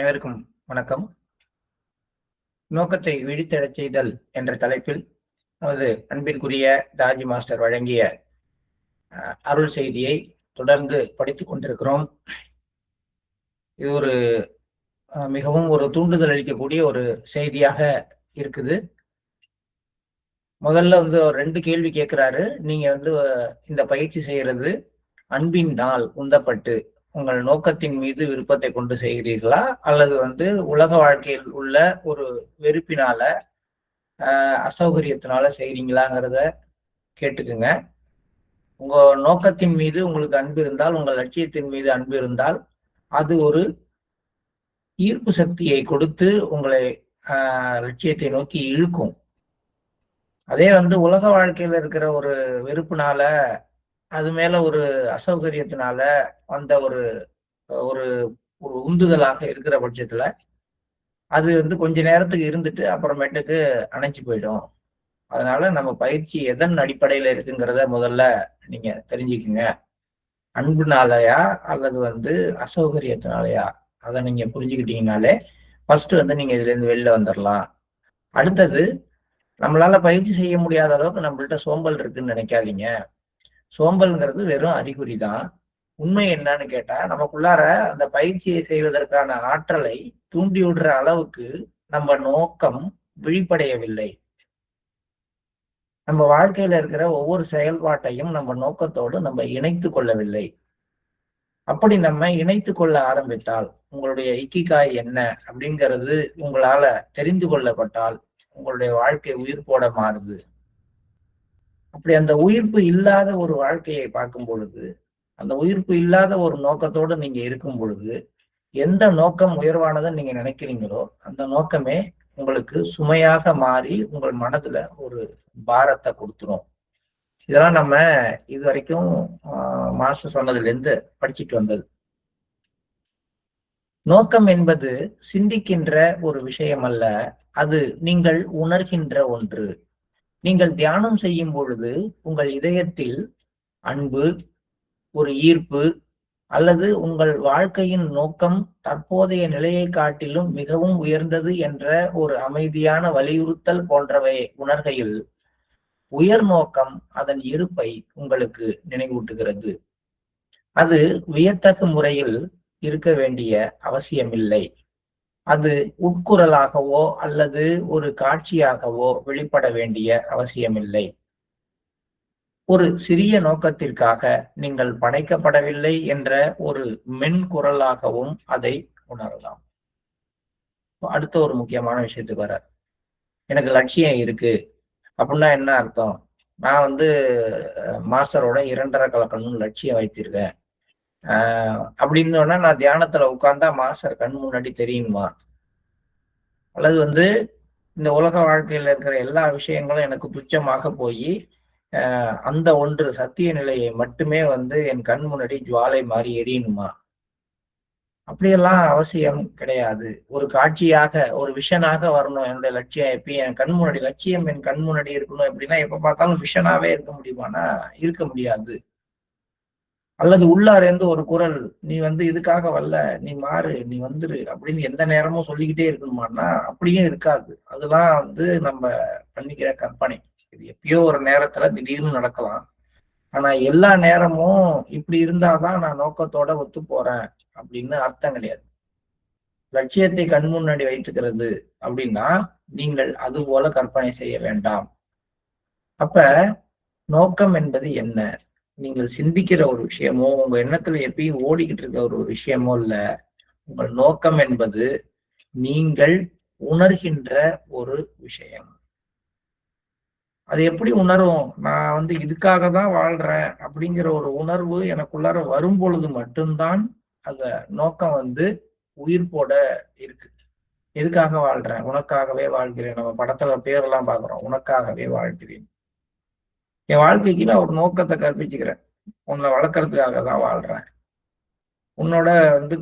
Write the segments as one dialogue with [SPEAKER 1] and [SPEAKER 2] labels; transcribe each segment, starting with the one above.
[SPEAKER 1] அனைவருக்கும் வணக்கம். நோக்கத்தை விழித்தெழச் செய்தல் என்ற தலைப்பில் நமது அன்பிற்குரிய தாஜி மாஸ்டர் வழங்கிய அருள் செய்தியை தொடர்ந்து படித்துக் கொண்டிருக்கிறோம். இது ஒரு மிகவும் ஒரு தூண்டுதல் அளிக்கக்கூடிய ஒரு செய்தியாக இருக்குது. முதல்ல ஒரு 2 கேள்வி கேட்கிறாரு. நீங்க இந்த பயிற்சி செய்யறது அன்பின் நாள் உந்தப்பட்டு உங்கள் நோக்கத்தின் மீது விருப்பத்தை கொண்டு செய்கிறீர்களா, அல்லது உலக வாழ்க்கையில் உள்ள ஒரு வெறுப்பினால அசௌகரியத்தினால செய்றீங்களாங்கிறத கேட்டுக்குங்க. உங்க நோக்கத்தின் மீது உங்களுக்கு அன்பு இருந்தால், உங்கள் லட்சியத்தின் மீது அன்பு இருந்தால், அது ஒரு ஈர்ப்பு சக்தியை கொடுத்து உங்களை லட்சியத்தை நோக்கி இழுக்கும். அதே உலக வாழ்க்கையில இருக்கிற ஒரு வெறுப்புனால, அது மேல ஒரு அசௌகரியத்தினால வந்த ஒரு ஒரு ஒரு உந்துதலாக இருக்கிற பட்சத்துல அது கொஞ்ச நேரத்துக்கு இருந்துட்டு அப்புறமேட்டுக்கு அணைஞ்சு போயிடும். அதனால நம்ம பயிற்சி எதன் அடிப்படையில இருக்குங்கிறத முதல்ல நீங்க தெரிஞ்சுக்குங்க. அன்புனாலயா அல்லது அசௌகரியத்தினாலயா, அதை நீங்க புரிஞ்சுக்கிட்டீங்கனாலே ஃபர்ஸ்ட் நீங்க இதுல இருந்து வெளில வந்துடலாம். அடுத்தது, நம்மளால பயிற்சி செய்ய முடியாத அளவுக்கு நம்மள்ட்ட சோம்பல் இருக்குன்னு நினைக்காதீங்க. சோம்பல்ங்கிறது வெறும் அறிகுறி தான். உண்மை என்னன்னு கேட்டா, நமக்குள்ளார அந்த பயிற்சியை செய்வதற்கான ஆற்றலை தூண்டி விடுற அளவுக்கு நம்ம நோக்கம் விழிப்படையவில்லை. நம்ம வாழ்க்கையில இருக்கிற ஒவ்வொரு செயல்பாட்டையும் நம்ம நோக்கத்தோடு நம்ம இணைத்து கொள்ளவில்லை. அப்படி நம்ம இணைத்து கொள்ள ஆரம்பித்தால், உங்களுடைய இக்கிகாய் என்ன அப்படிங்கிறது உங்களால தெரிந்து கொள்ளப்பட்டால், உங்களுடைய வாழ்க்கை உயிர்ப்போட மாறுது. அப்படி அந்த உயிர்ப்பு இல்லாத ஒரு வாழ்க்கையை பார்க்கும் பொழுது, அந்த உயிர்ப்பு இல்லாத ஒரு நோக்கத்தோடு நீங்க இருக்கும் பொழுது, எந்த நோக்கம் உயர்வானதுன்னு நீங்க நினைக்கிறீங்களோ அந்த நோக்கமே உங்களுக்கு சுமையாக மாறி உங்கள் மனதுல ஒரு பாரத்தை கொடுத்துரும். இதெல்லாம் நம்ம இது வரைக்கும் மாஸ்டர் சொன்னதுல இருந்து படிச்சுட்டு வந்தது. நோக்கம் என்பது சிந்திக்கின்ற ஒரு விஷயம் அல்ல, அது நீங்கள் உணர்கின்ற ஒன்று. நீங்கள் தியானம் செய்யும் பொழுது உங்கள் இதயத்தில் அன்பு, ஒரு ஈர்ப்பு, அல்லது உங்கள் வாழ்க்கையின் நோக்கம் தற்போதைய நிலையை காட்டிலும் மிகவும் உயர்ந்தது என்ற ஒரு அமைதியான வலியுறுத்தல் போன்றவை உணர்கையில் உயர் நோக்கம் அதன் இருப்பை உங்களுக்கு நினைவூட்டுகிறது. அது வியத்தகு முறையில் இருக்க வேண்டிய அவசியமில்லை. அது உட்குரலாகவோ அல்லது ஒரு காட்சியாகவோ வெளிப்பட வேண்டிய அவசியமில்லை. ஒரு சிறிய நோக்கத்திற்காக நீங்கள் படைக்கப்படவில்லை என்ற ஒரு மென்குரலாகவும் அதை உணரலாம். அடுத்த ஒரு முக்கியமான விஷயத்துக்கு வர, எனக்கு லட்சியம் இருக்கு அப்படின்னா என்ன அர்த்தம்? நான் மாஸ்டரோட 2.5 கலக்கணும்னு லட்சியம் வைத்திருக்கேன் அப்படின்னு நான் தியானத்துல உட்கார்ந்தா மாஸ்டர் கண் முன்னாடி தெரியணுமா? அல்லது இந்த உலக வாழ்க்கையில இருக்கிற எல்லா விஷயங்களும் எனக்கு துச்சமாக போய் அந்த ஒன்று சத்திய நிலையை மட்டுமே என் கண் முன்னாடி ஜுவாலை மாதிரி எரியணுமா? அப்படியெல்லாம் அவசியம் கிடையாது. ஒரு காட்சியாக, ஒரு விஷனாக வரணும் என்னுடைய லட்சியம். எப்பயும் என் கண் முன்னாடி லட்சியம் என் கண் முன்னாடி இருக்கணும் அப்படின்னா எப்ப பார்த்தாலும் விஷனாவே இருக்க முடியுமானா இருக்க முடியாது. அல்லது உள்ளாரேந்து ஒரு குரல், நீ இதுக்காக வரல, நீ மாறு, நீ வந்துரு அப்படின்னு எந்த நேரமும் சொல்லிக்கிட்டே இருக்கணுமான்னா அப்படியும் இருக்காது. அதெல்லாம் நம்ம பண்ணிக்கிற கற்பனை. இது எப்பயோ ஒரு நேரத்துல திடீர்னு நடக்கலாம். ஆனா எல்லா நேரமும் இப்படி இருந்தாதான் நான் நோக்கத்தோட ஒத்து போறேன் அப்படின்னு அர்த்தம் கிடையாது. லட்சியத்தை கண் முன்னாடி வைத்துக்கிறது அப்படின்னா நீங்கள் அது போல கற்பனை செய்ய வேண்டாம். அப்ப நோக்கம் என்பது என்ன? நீங்கள் சிந்திக்கிற ஒரு விஷயமோ, உங்க எண்ணத்துல எப்பயும் ஓடிக்கிட்டு இருக்க ஒரு விஷயமோ இல்ல. உங்கள் நோக்கம் என்பது நீங்கள் உணர்கின்ற ஒரு விஷயம். அது எப்படி உணரும்? நான் இதுக்காக தான் வாழ்றேன் அப்படிங்கிற ஒரு உணர்வு எனக்குள்ளார வரும் பொழுது மட்டும்தான் அந்த நோக்கம் உயிர்ப்போட இருக்கு. எதுக்காக வாழ்றேன்? உனக்காகவே வாழ்கிறேன். நம்ம படத்துல பேரெல்லாம் பாக்குறோம், உனக்காகவே வாழ்கிறேன். என் வாழ்க்கைக்கு நான் ஒரு நோக்கத்தை கற்பிச்சுக்கிறேன். உன்னை வளர்க்கறதுக்காக தான் வாழ்றேன், உன்னோட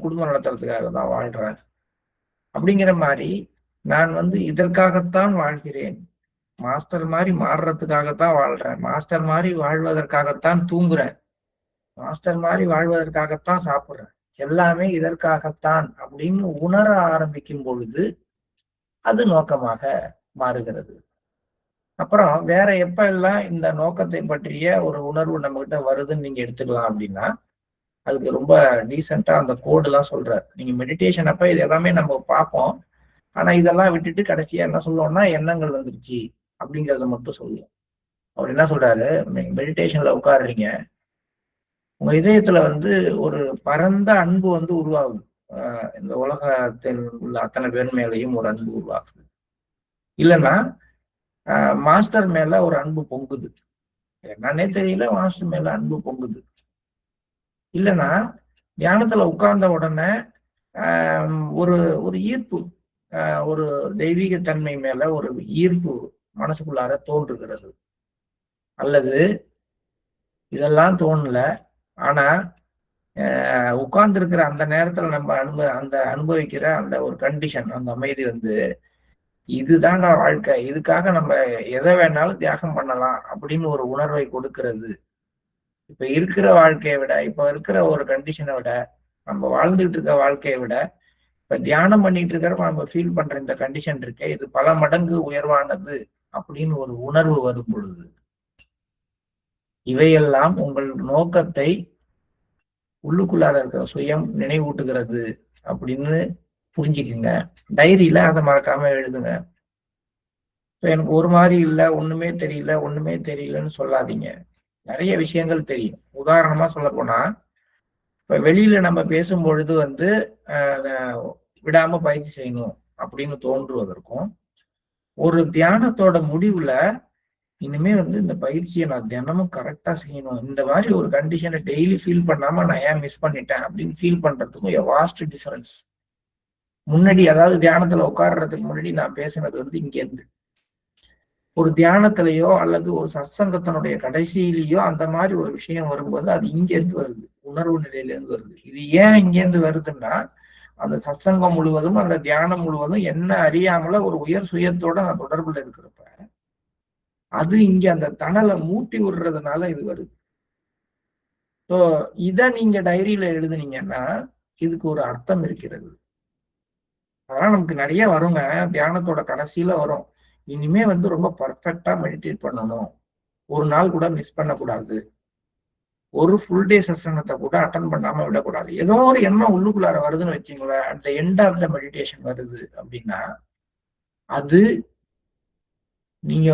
[SPEAKER 1] குடும்பம் நடத்துறதுக்காக தான் வாழ்றேன் அப்படிங்கிற மாதிரி நான் இதற்காகத்தான் வாழ்கிறேன். மாஸ்டர் மாதிரி மாறுறதுக்காகத்தான் வாழ்றேன், மாஸ்டர் மாதிரி வாழ்வதற்காகத்தான் தூங்குறேன், மாஸ்டர் மாதிரி வாழ்வதற்காகத்தான் சாப்பிடுறேன். எல்லாமே இதற்காகத்தான் அப்படின்னு உணர ஆரம்பிக்கும் பொழுது அது நோக்கமாக மாறுகிறது. அப்புறம் வேற எப்ப எல்லாம் இந்த நோக்கத்தை பற்றிய ஒரு உணர்வு நம்ம கிட்ட வருதுன்னு நீங்க எடுத்துக்கலாம் அப்படின்னா, அதுக்கு ரொம்ப டீசெண்டா அந்த கோடு எல்லாம் சொல்றாரு. நீங்க மெடிடேஷன் அப்ப இது எல்லாமே நம்ம பார்ப்போம். ஆனா இதெல்லாம் விட்டுட்டு கடைசியா என்ன சொல்லுவோம்னா எண்ணங்கள் வந்துருச்சு அப்படிங்கறத மட்டும் சொல்லுவோம். அவர் என்ன சொல்றாரு, மெடிடேஷன்ல உட்காடுறீங்க, உங்க இதயத்துல ஒரு பரந்த அன்பு உருவாகுது. இந்த உலகத்தில் உள்ள அத்தனை பேர் மேலையும் ஒரு அன்பு உருவாகுது. இல்லைன்னா மாஸ்டர் மேல ஒரு அன்பு பொங்குது. என்னன்னே தெரியல, மாஸ்டர் மேல அன்பு பொங்குது. இல்லைன்னா தியானத்துல உட்கார்ந்த உடனே ஒரு ஒரு ஈர்ப்பு, ஒரு தெய்வீக தன்மை மேல ஒரு ஈர்ப்பு மனசுக்குள்ளார தோன்றுகிறது. அல்லது இதெல்லாம் தோணல, ஆனா உட்கார்ந்து இருக்கிற அந்த நேரத்துல நம்ம அனுபவிக்கிற அந்த ஒரு கண்டிஷன், அந்த அமைதி இதுதான் வாழ்க்கை, இதுக்காக நம்ம எதை வேணாலும் தியாகம் பண்ணலாம் அப்படின்னு ஒரு உணர்வை கொடுக்கிறது. இப்ப இருக்கிற வாழ்க்கையை விட, இப்ப இருக்கிற ஒரு கண்டிஷனை விட, நம்ம வாழ்ந்துட்டு இருக்க வாழ்க்கையை விட இப்ப தியானம் பண்ணிட்டு இருக்கிறப்ப நம்ம ஃபீல் பண்ற இந்த கண்டிஷன் இருக்கு, இது பல மடங்கு உயர்வானது அப்படின்னு ஒரு உணர்வு வரும் பொழுது, இவையெல்லாம் உங்கள் நோக்கத்தை உள்ளுக்குள்ளார இருக்கிற சுயம் நினைவூட்டுகிறது அப்படின்னு புரிஞ்சுக்குங்க. டைரியில அதை மறக்காம எழுதுங்க. எனக்கு ஒரு மாதிரி இல்லை, ஒண்ணுமே தெரியலன்னு சொல்லாதீங்க. நிறைய விஷயங்கள் தெரியும். உதாரணமா சொல்ல போனா, இப்ப வெளியில நம்ம பேசும் பொழுது விடாம பயிற்சி செய்யணும் அப்படின்னு தோன்றுவதற்கும், ஒரு தியானத்தோட முடிவுல இனிமே இந்த பயிற்சியை நான் தினமும் கரெக்டா செய்யணும், இந்த மாதிரி ஒரு கண்டிஷனை டெய்லி ஃபீல் பண்ணாம நான் ஏன் மிஸ் பண்ணிட்டேன் அப்படின்னு ஃபீல் பண்றதுக்கும் வாஸ்ட் டிஃபரன்ஸ். முன்னாடி, அதாவது தியானத்துல உட்கார்றதுக்கு முன்னாடி நான் பேசினது இங்க இருந்து, ஒரு தியானத்திலேயோ அல்லது ஒரு சத்சங்கத்தினுடைய கடைசியிலேயோ அந்த மாதிரி ஒரு விஷயம் வரும்போது அது இங்க இருந்து வருது, உணர்வு நிலையில இருந்து வருது. இது ஏன் இங்க இருந்து வருதுன்னா, அந்த சத்சங்கம் முழுவதும் அந்த தியானம் முழுவதும் என்ன அறியாமல ஒரு உயர் சுயத்தோட நான் தொடர்புல இருக்கிறப்ப அது இங்க அந்த தணலை மூட்டி விடுறதுனால இது வருது. ஸோ இதை நீங்க டைரியில எழுதுனீங்கன்னா இதுக்கு ஒரு அர்த்தம் இருக்கிறது. அதெல்லாம் நமக்கு நிறைய வருங்க, தியானத்தோட கடைசியில வரும். இனிமே ரொம்ப பர்ஃபெக்டா மெடிடேட் பண்ணணும், ஒரு நாள் கூட மிஸ் பண்ணக்கூடாது, ஒரு ஃபுல் டே சத்சங்கத்தை கூட அட்டன் பண்ணாம விடக்கூடாது. ஏதோ ஒரு எண்ணம் உள்ளுக்குள்ளார வருதுன்னு வச்சுங்களேன், at the end of the meditation வருது அப்படின்னா, அது நீங்க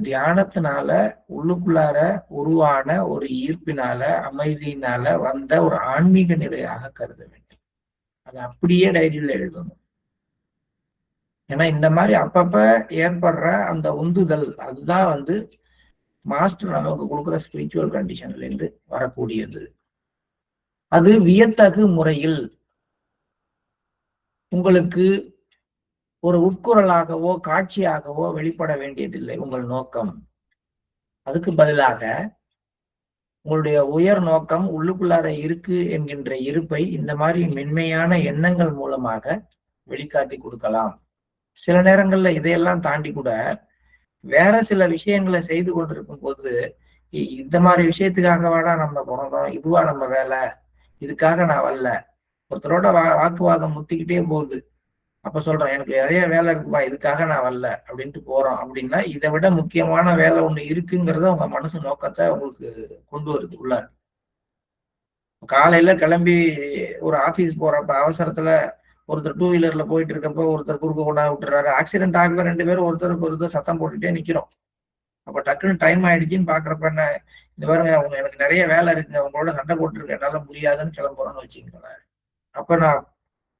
[SPEAKER 1] தியானத்தினால உள்ளுக்குள்ளார உருவான ஒரு ஈர்ப்பினால, அமைதியினால வந்த ஒரு ஆன்மீக நிலையாக கருத வேண்டும். அது அப்படியே டைரியில எழுதணும். ஏன்னா இந்த மாதிரி அப்பப்ப ஏற்படுற அந்த உந்துதல் அதுதான் மாஸ்டர் நமக்கு கொடுக்குற ஸ்பிரிச்சுவல் கண்டிஷன்ல இருந்து வரக்கூடியது. அது வியத்தகு முறையில் உங்களுக்கு ஒரு உட்குரலாகவோ காட்சியாகவோ வெளிப்பட வேண்டியதில்லை உங்கள் நோக்கம். அதுக்கு பதிலாக உங்களுடைய உயர் நோக்கம் உள்ளுக்குள்ளார இருக்கு என்கின்ற இருப்பை இந்த மாதிரி மென்மையான எண்ணங்கள் மூலமாக வெளிக்காட்டி கொடுக்கலாம். சில நேரங்கள்ல இதையெல்லாம் தாண்டி கூட வேற சில விஷயங்களை செய்து கொண்டிருக்கும் போது, இந்த மாதிரி விஷயத்துக்காக வாடா நம்ம பிறந்தோம், இதுவா நம்ம வேலை, இதுக்காக நான் வரல, ஒருத்தரோட வாக்குவாதம் முத்திக்கிட்டே போகுது, அப்ப சொல்றேன் எனக்கு நிறைய வேலை இருக்குப்பா, இதுக்காக நான் வரல அப்படின்ட்டு போறோம். அப்படின்னா இதை விட முக்கியமான வேலை ஒண்ணு இருக்குங்கிறத உங்க மனசு நோக்கத்தை உங்களுக்கு கொண்டு வருது உள்ளார். காலையில கிளம்பி ஒரு ஆபீஸ் போறப்ப அவசரத்துல ஒருத்தர் டூ வீலர்ல போயிட்டு இருக்கப்ப ஒருத்தர் குறுக்க கொண்டா விட்டுறாரு, ஆக்சிடென்ட் ஆகல, 2 பேரும் ஒருத்தருக்கு ஒருத்தர் சத்தம் போட்டுட்டே நிக்கிறோம். அப்ப டக்குன்னு டைம் ஆயிடுச்சுன்னு பாக்குறப்ப என்ன, இந்த பாருங்க அவங்க எனக்கு நிறைய வேலை இருக்குங்க, அவங்களோட சண்டை போட்டுருக்கு, என்னால முடியாதுன்னு கிளம்புறோம்னு வச்சுக்கோங்களேன். அப்ப நான்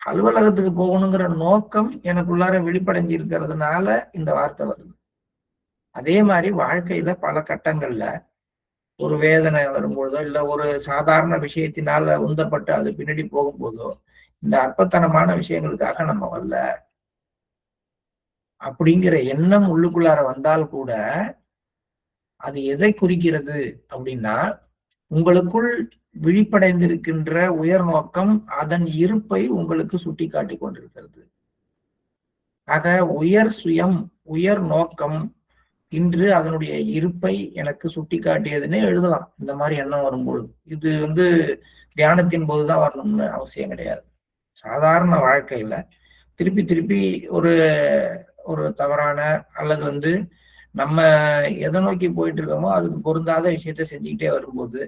[SPEAKER 1] அலுவலகத்துக்கு போகணுங்கிற நோக்கம் எனக்குள்ளார வெளிப்படைஞ்சு இருக்கிறதுனால இந்த வார்த்தை வருது. அதே மாதிரி வாழ்க்கையில பல கட்டங்கள்ல ஒரு வேதனை வரும்போதோ இல்ல ஒரு சாதாரண விஷயத்தினால உந்தப்பட்டு அது பின்னாடி போகும்போதோ இந்த அற்பத்தனமான விஷயங்களுக்காக நம்ம வரல அப்படிங்கிற எண்ணம் உள்ளுக்குள்ளார வந்தால் கூட அது எதை குறிக்கிறது அப்படின்னா, உங்களுக்குள் விழிப்படைந்திருக்கின்ற உயர் நோக்கம் அதன் இருப்பை உங்களுக்கு சுட்டி காட்டி கொண்டிருக்கிறது. ஆக உயர் சுயம், உயர் நோக்கம் இன்று அதனுடைய இருப்பை எனக்கு சுட்டி காட்டியதுன்னே எழுதலாம். இந்த மாதிரி எண்ணம் வரும்பொழுது இது தியானத்தின் போதுதான் வரணும்னு அவசியம் கிடையாது. சாதாரண வாழ்க்கையில திருப்பி திருப்பி ஒரு ஒரு தவறான அல்லது நம்ம எதை நோக்கி போயிட்டு இருக்கோமோ அதுக்கு பொருந்தாத விஷயத்த செஞ்சுக்கிட்டே வரும்போது,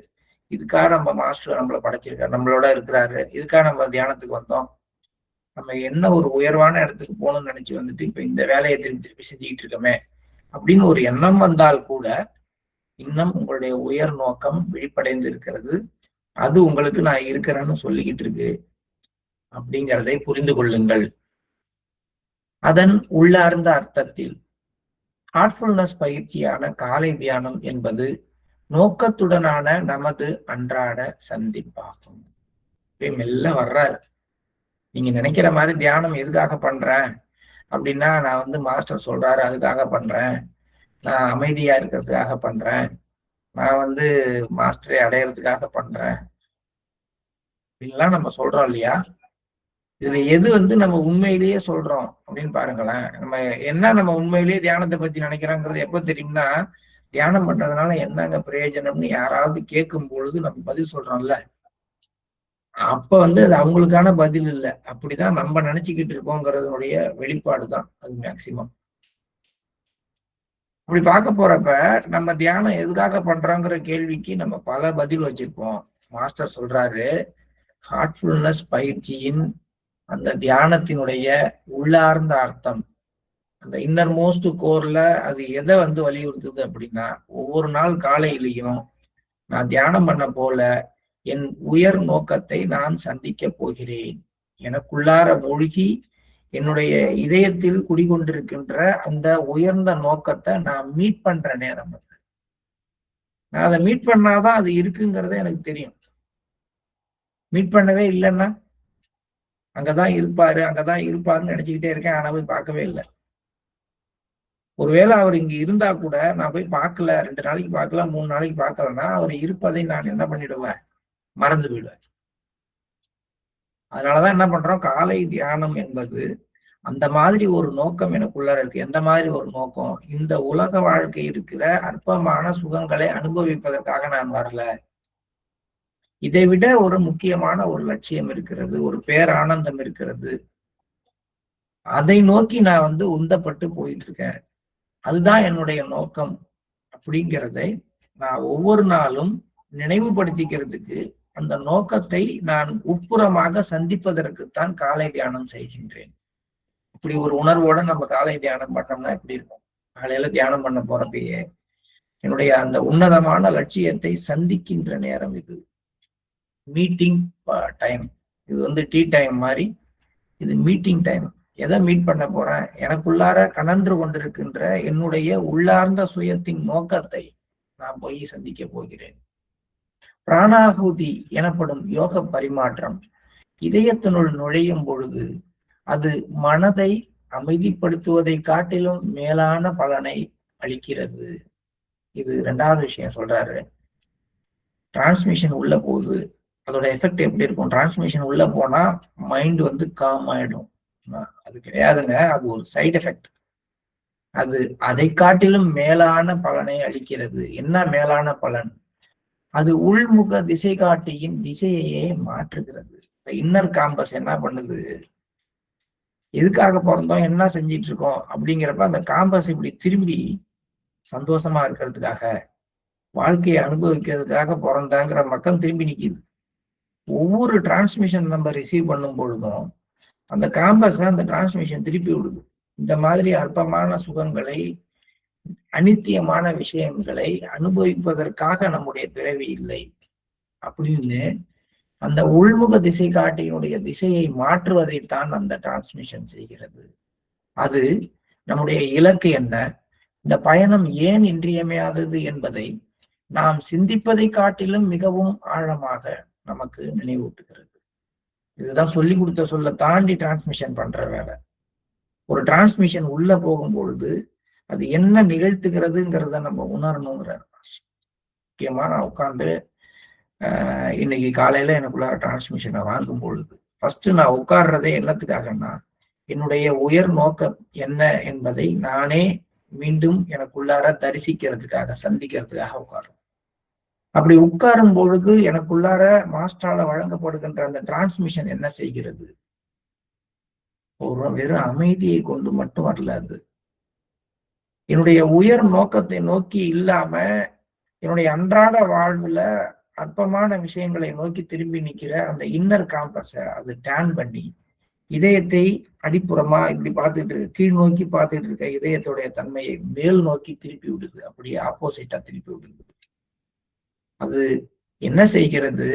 [SPEAKER 1] இதுக்காக நம்ம மாஸ்டர் நம்மளை படைச்சிருக்காரு, நம்மளோட இருக்கிறாரு, இதுக்காக நம்ம தியானத்துக்கு வந்தோம், நம்ம என்ன ஒரு உயர்வான இடத்துக்கு போகணும்னு நினைச்சு வந்துட்டு இப்ப இந்த வேலையை திருப்பி திருப்பி செஞ்சுக்கிட்டு இருக்கோமே அப்படின்னு ஒரு எண்ணம் வந்தால் கூட இன்னும் உங்களுடைய உயர் நோக்கம் விழிப்படைந்து இருக்கிறது. அது உங்களுக்கு நான் இருக்கிறேன்னு சொல்லிக்கிட்டு இருக்கு அப்படிங்கிறதை புரிந்து கொள்ளுங்கள். அதன் உள்ளார்ந்த அர்த்தத்தில் ஹார்ட்ஃபுல்னஸ் பயிற்சியான காலை தியானம் என்பது நோக்கத்துடனான நமது அன்றாட சந்திப்பாகும். மெல்ல வர்றாரு. நீங்க நினைக்கிற மாதிரி தியானம் எதுக்காக பண்றேன் அப்படின்னா, நான் மாஸ்டர் சொல்றாரு அதுக்காக பண்றேன், நான் அமைதியா இருக்கிறதுக்காக பண்றேன், நான் மாஸ்டரை அடையிறதுக்காக பண்றேன் அப்படின்லாம் நம்ம சொல்றோம் இல்லையா? இதுல எது நம்ம உண்மையிலேயே சொல்றோம் அப்படின்னு பாருங்களேன். நம்ம உண்மையிலேயே தியானத்தை பத்தி நினைக்கிறோங்கிறது எப்ப தெரியும்னா, தியானம் பண்றதுனால என்னங்க பிரயோஜனம்னு யாராவது கேட்கும் பொழுது நம்ம பதில் சொல்றோம்ல, அப்ப அது அவங்களுக்கான பதில் இல்லை, அப்படிதான் நம்ம நினைச்சுக்கிட்டு இருக்கோங்கிறதுனுடைய வெளிப்பாடுதான் அது மேக்சிமம். அப்படி பார்க்க போறப்ப நம்ம தியானம் எதுக்காக பண்றோங்கிற கேள்விக்கு நம்ம பல பதில் வச்சிருப்போம். மாஸ்டர் சொல்றாரு, ஹார்ட்ஃபுல்னஸ் பயிற்சியின் அந்த தியானத்தினுடைய உள்ளார்ந்த அர்த்தம், அந்த இன்னர் மோஸ்ட் கோர்ல அது எதை வலியுறுத்துது அப்படின்னா, ஒவ்வொரு நாள் காலையிலையும் நான் தியானம் பண்ண போல என் உயர் நோக்கத்தை நான் சந்திக்க போகிறேன். எனக்குள்ளார மூழ்கி என்னுடைய இதயத்தில் குடிகொண்டிருக்கின்ற அந்த உயர்ந்த நோக்கத்தை நான் மீட் பண்ற நேரம் அது. நான் அதை மீட் பண்ணாதான் அது இருக்குங்கிறத எனக்கு தெரியும். மீட் பண்ணவே இல்லைன்னா அங்கதான் இருப்பாருன்னு நினைச்சுக்கிட்டே இருக்கேன், ஆனா போய் பார்க்கவே இல்லை. ஒருவேளை அவர் இங்க இருந்தா கூட நான் போய் பார்க்கல, 2 நாளைக்கு பார்க்கல, 3 நாளைக்கு பார்க்கலன்னா அவர் இருப்பதை நான் என்ன பண்ணிடுவேன், மறந்து விடுவேன். அதனாலதான் என்ன பண்றோம், காலை தியானம் என்பது அந்த மாதிரி ஒரு நோக்கம் எனக்குள்ள இருக்கு. எந்த மாதிரி ஒரு நோக்கம், இந்த உலக வாழ்க்கை இருக்கிற அற்பமான சுகங்களை அனுபவிப்பதற்காக நான் வரல, இதை விட ஒரு முக்கியமான ஒரு லட்சியம் இருக்கிறது, ஒரு பேரானந்தம் இருக்கிறது, அதை நோக்கி நான் உந்தப்பட்டு போயிட்டு இருக்கேன், அதுதான் என்னுடைய நோக்கம் அப்படிங்கிறதை நான் ஒவ்வொரு நாளும் நினைவுபடுத்திக்கிறதுக்கு, அந்த நோக்கத்தை நான் உட்புறமாக சந்திப்பதற்குத்தான் காலை தியானம் செய்கின்றேன். இப்படி ஒரு உணர்வோட நம்ம காலை தியானம் பண்ணோம்னா எப்படி இருக்கும்? காலையில தியானம் பண்ண போறப்பயே என்னுடைய அந்த உன்னதமான லட்சியத்தை சந்திக்கின்ற நேரம் இது. மீட்டிங் டைம், இது டீ டைம் மாதிரி, இது மீட்டிங் டைம். எதை மீட் பண்ண போறேன், எனக்குள்ளார கனன்று கொண்டிருக்கின்ற என்னுடைய உள்ளார்ந்த சுயத்தின் நோக்கத்தை நான் போய் சந்திக்க போகிறேன். பிராணாகுதி எனப்படும் யோக பரிமாற்றம் இதயத்தினுள் நுழையும் பொழுது அது மனதை அமைதிப்படுத்துவதை காட்டிலும் மேலான பலனை அளிக்கிறது. இது 2வது விஷயம் சொல்றாரு. டிரான்ஸ்மிஷன் உள்ள போகுது, அதோட எஃபெக்ட் எப்படி இருக்கும்? டிரான்ஸ்மிஷன் உள்ள போனா மைண்ட் காம் ஆயிடும். அது கிடையாதுங்க, அது ஒரு சைடு எஃபெக்ட். அது அதை காட்டிலும் மேலான பலனை அளிக்கிறது. என்ன மேலான பலன்? அது உள்முக திசை காட்டியின் திசையையே மாற்றுகிறது. இன்னர் காம்பஸ் என்ன பண்ணுது, எதுக்காக பிறந்தோம், என்ன செஞ்சிட்டு இருக்கோம் அப்படிங்கிறப்ப அந்த காம்பஸ் இப்படி திரும்பி சந்தோஷமா இருக்கிறதுக்காக, வாழ்க்கையை அனுபவிக்கிறதுக்காக பிறந்தாங்கிற மக்கள் திரும்பி நிக்குது. ஒவ்வொரு டிரான்ஸ்மிஷன் நம்ம ரிசீவ் பண்ணும் பொழுதும் அந்த காம்பஸ் அந்த டிரான்ஸ்மிஷன் திருப்பி விடுது. இந்த மாதிரி அற்பமான சுகங்களை, அனித்தியமான விஷயங்களை அனுபவிப்பதற்காக நம்முடைய பிறவி இல்லை அப்படின்னு அந்த உள்முக திசை காட்டியினுடைய திசையை மாற்றுவதைத்தான் அந்த டிரான்ஸ்மிஷன் செய்கிறது. அது நம்முடைய இலக்கு என்ன, இந்த பயணம் ஏன் இன்றியமையாதது என்பதை நாம் சிந்திப்பதை காட்டிலும் மிகவும் ஆழமாக நமக்கு நினைவூட்டுகிறது. இதுதான் சொல்லி கொடுத்த சொல்ல தாண்டி டிரான்ஸ்மிஷன் பண்ற வேலை. ஒரு டிரான்ஸ்மிஷன் உள்ள போகும் பொழுது அது என்ன நிகழ்த்துகிறதுங்கிறத நம்ம உணரணுங்கிறார். முக்கியமா நான் உட்கார்ந்து இன்னைக்கு காலையில எனக்குள்ளார டிரான்ஸ்மிஷனை வாங்கும் பொழுது ஃபர்ஸ்ட் நான் உட்கார்றதே என்னத்துக்காகன்னா, என்னுடைய உயர் நோக்கம் என்ன என்பதை நானே மீண்டும் எனக்குள்ளார தரிசிக்கிறதுக்காக, சந்திக்கிறதுக்காக உட்காரும். அப்படி உட்காரும் பொழுது எனக்குள்ளார மாஸ்டரால வழங்கப்படுகின்ற அந்த டிரான்ஸ்மிஷன் என்ன செய்கிறது? வெறும் அமைதியை கொண்டு மட்டும் வரல. அது என்னுடைய உயர் நோக்கத்தை நோக்கி இல்லாம என்னுடைய அன்றாட வாழ்வுல அற்பமான விஷயங்களை நோக்கி திரும்பி நிக்கிற அந்த இன்னர் காம்பஸ அது டேன் பண்ணி இதயத்தை அடிப்புறமா இப்படி பார்த்துட்டு கீழ் நோக்கி பார்த்துட்டு இருக்க இதயத்துடைய தன்மையை மேல் நோக்கி திருப்பி விடுது. அப்படியே ஆப்போசிட்டா திருப்பி விடுது. அது என்ன செய்கிறது?